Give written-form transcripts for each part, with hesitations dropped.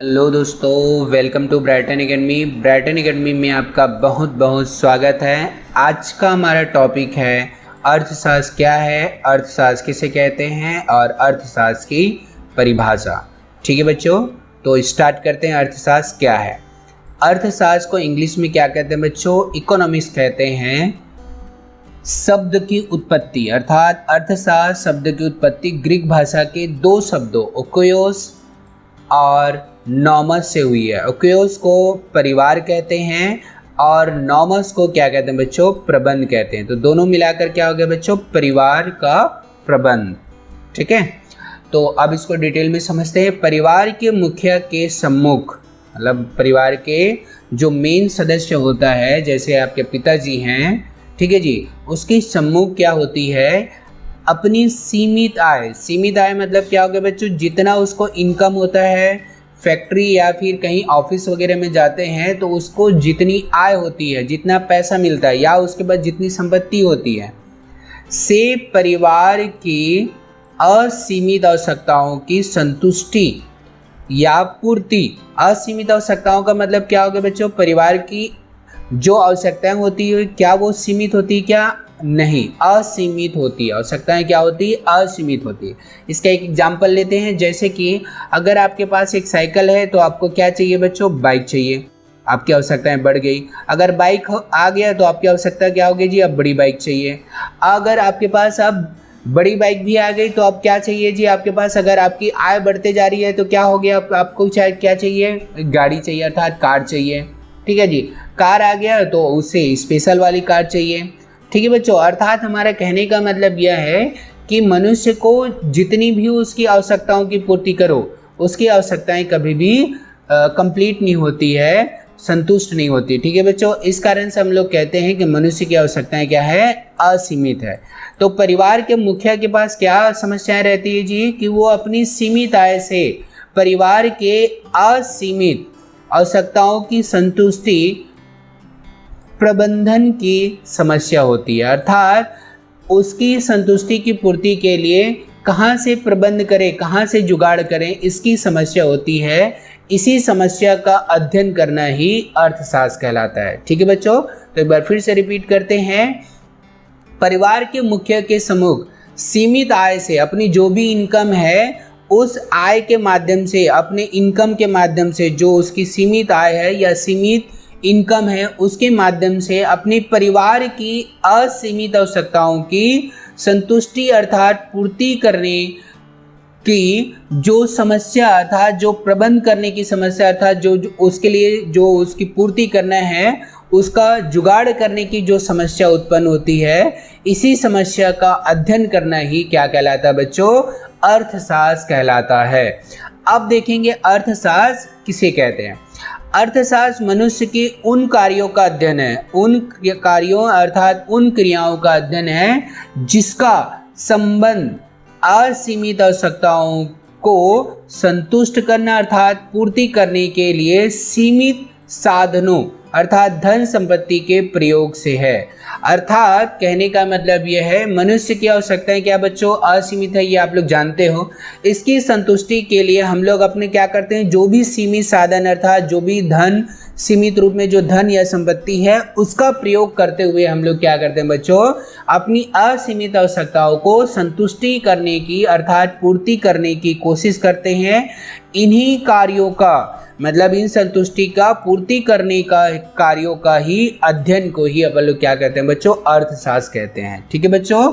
Hello दोस्तों, welcome to Brighton academy. Brighton academy में आपका बहुत बहुत स्वागत है। आज का हमारा टॉपिक है अर्थशास्त्र क्या है, अर्थशास्त्र किसे कहते हैं और अर्थशास्त्र की परिभाषा। ठीक है बच्चों, तो स्टार्ट करते हैं। अर्थशास्त्र क्या है? अर्थशास्त्र को इंग्लिश में क्या कहते हैं बच्चों? इकोनॉमिक्स कहते हैं। शब्द की उत्पत्ति अर्थात अर्थशास्त्र शब्द की उत्पत्ति ग्रीक भाषा के दो शब्दों ओकोयोस और नॉमस से हुई है। ओकोयोस को परिवार कहते हैं और नॉमस को क्या कहते हैं बच्चों? प्रबंध कहते हैं। तो दोनों मिलाकर क्या हो गया बच्चों? परिवार का प्रबंध। ठीक है, तो अब इसको डिटेल में समझते हैं। परिवार के मुखिया के सम्मुख, मतलब परिवार के जो मेन सदस्य होता है, जैसे आपके पिताजी हैं, ठीक है जी, उसकी सम्मुख क्या होती है? अपनी सीमित आय। सीमित आय मतलब क्या हो गया बच्चों? जितना उसको इनकम होता है, फैक्ट्री या फिर कहीं ऑफिस वगैरह में जाते हैं तो उसको जितनी आय होती है, जितना पैसा मिलता है या उसके बाद जितनी संपत्ति होती है, से परिवार की असीमित आवश्यकताओं की संतुष्टि या पूर्ति। असीमित आवश्यकताओं का मतलब क्या हो गया बच्चों? परिवार की जो आवश्यकताएं होती है क्या वो सीमित होती है? क्या नहीं, असीमित होती है। आवश्यकताएं क्या होती है? असीमित होती है। इसका एक एग्जांपल लेते हैं, जैसे कि अगर आपके पास एक साइकिल है तो आपको क्या चाहिए बच्चों? बाइक चाहिए। आपकी आवश्यकताएं बढ़ गई। अगर बाइक आ गया तो आपकी आवश्यकता क्या होगी जी? अब बड़ी बाइक चाहिए। अगर आपके पास अब बड़ी बाइक भी आ गई तो अब क्या चाहिए जी? आपके पास अगर आपकी आय बढ़ते जा रही है तो क्या हो गया? आपको क्या चाहिए? गाड़ी चाहिए, अर्थात कार चाहिए। ठीक है जी, कार आ गया तो उससे स्पेशल वाली कार चाहिए। ठीक है बच्चों, अर्थात हमारा कहने का मतलब यह है कि मनुष्य को जितनी भी उसकी आवश्यकताओं की पूर्ति करो, उसकी आवश्यकताएं कभी भी कंप्लीट नहीं होती है, संतुष्ट नहीं होती। ठीक है बच्चों, इस कारण से हम लोग कहते हैं कि मनुष्य की आवश्यकताएं क्या है? असीमित है। तो परिवार के मुखिया के पास क्या समस्याएं रहती है जी? कि वो अपनी सीमित आय से परिवार के असीमित आवश्यकताओं की संतुष्टि प्रबंधन की समस्या होती है। अर्थात उसकी संतुष्टि की पूर्ति के लिए कहाँ से प्रबंध करें, कहाँ से जुगाड़ करें, इसकी समस्या होती है। इसी समस्या का अध्ययन करना ही अर्थशास्त्र कहलाता है। ठीक है बच्चों, तो एक बार फिर से रिपीट करते हैं। परिवार के मुखिया के सम्मुख सीमित आय से अपनी जो भी इनकम है, उस आय के माध्यम से, अपने इनकम के माध्यम से, जो उसकी सीमित आय है या सीमित इनकम है, उसके माध्यम से अपने परिवार की असीमित आवश्यकताओं की संतुष्टि अर्थात पूर्ति करने की जो समस्या अर्थात जो प्रबंध करने की समस्या अर्थात जो उसके लिए जो उसकी पूर्ति करना है, उसका जुगाड़ करने की जो समस्या उत्पन्न होती है, इसी समस्या का अध्ययन करना ही क्या कहलाता है बच्चों? अर्थशास्त्र कहलाता है। अब देखेंगे अर्थशास्त्र किसे कहते हैं। अर्थशास्त्र मनुष्य के उन कार्यों का अध्ययन है, उन कार्यों अर्थात उन क्रियाओं का अध्ययन है जिसका संबंध असीमित आवश्यकताओं को संतुष्ट करना अर्थात पूर्ति करने के लिए सीमित साधनों अर्थात धन संपत्ति के प्रयोग से है। अर्थात कहने का मतलब यह है, मनुष्य की आवश्यकताएं क्या बच्चों? असीमित है, ये आप लोग जानते हो। इसकी संतुष्टि के लिए हम लोग अपने क्या करते हैं? जो भी सीमित साधन अर्थात जो भी धन, सीमित रूप में जो धन या संपत्ति है, उसका प्रयोग करते हुए हम लोग क्या करते हैं बच्चों? अपनी असीमित आवश्यकताओं को संतुष्टि करने की अर्थात पूर्ति करने की कोशिश करते हैं। इन्हीं कार्यों का मतलब इन संतुष्टि का पूर्ति करने का कार्यों का ही अध्ययन को ही अपन लोग क्या कहते हैं बच्चों? अर्थशास्त्र कहते हैं। ठीक है बच्चों,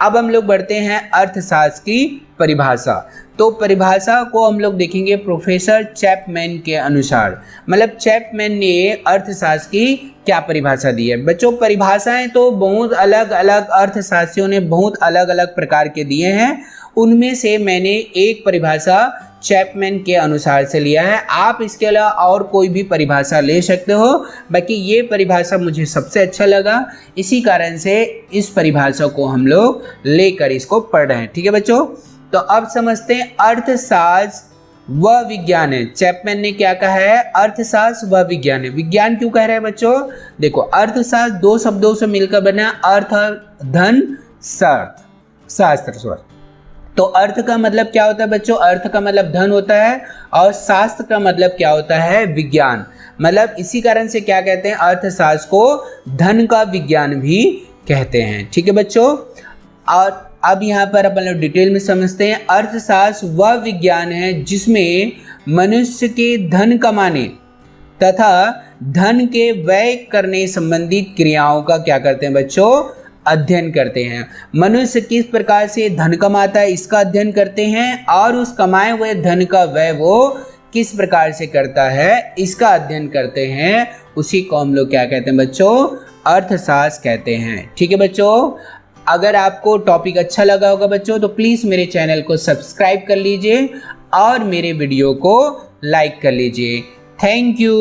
अब हम लोग बढ़ते हैं अर्थशास्त्र की परिभाषा। तो परिभाषा को हम लोग देखेंगे प्रोफेसर चैपमैन के अनुसार। मतलब चैपमैन ने अर्थशास्त्र की क्या परिभाषा दी है बच्चों? परिभाषाएं तो बहुत अलग अलग अर्थशास्त्रियों ने बहुत अलग अलग प्रकार के दिए हैं, उनमें से मैंने एक परिभाषा चैपमैन के अनुसार से लिया है। आप इसके अलावा और कोई भी परिभाषा ले सकते हो, बाकी ये परिभाषा मुझे सबसे अच्छा लगा, इसी कारण से इस परिभाषा को हम लोग लेकर इसको पढ़ रहे हैं। ठीक है बच्चों, तो अब समझते हैं अर्थशास्त्र व विज्ञान है। चैपमैन ने क्या कहा है? अर्थशास्त्र व विज्ञान है। विज्ञान क्यों कह रहे हैं बच्चों? देखो, अर्थशास्त्र दो शब्दों से मिलकर बना, अर्थ धन शास्त्र। तो अर्थ का मतलब क्या होता है बच्चों? अर्थ का मतलब धन होता है और शास्त्र का मतलब क्या होता है? विज्ञान। मतलब इसी कारण से क्या कहते हैं? अर्थशास्त्र को धन का विज्ञान भी कहते हैं। ठीक है बच्चों, और अब यहाँ पर अपन लोग डिटेल में समझते हैं। अर्थशास्त्र वह विज्ञान है जिसमें मनुष्य के धन कमाने तथा धन के व्यय करने संबंधित क्रियाओं का क्या करते हैं बच्चों? अध्ययन करते हैं। मनुष्य किस प्रकार से धन कमाता है इसका अध्ययन करते हैं, और उस कमाए हुए धन का व्यय वो किस प्रकार से करता है इसका अध्ययन करते हैं। उसी को हम लोग क्या कहते हैं बच्चों? अर्थशास्त्र कहते हैं। ठीक है बच्चों, अगर आपको टॉपिक अच्छा लगा होगा बच्चों तो प्लीज़ मेरे चैनल को सब्सक्राइब कर लीजिए और मेरे वीडियो को लाइक कर लीजिए। Thank you.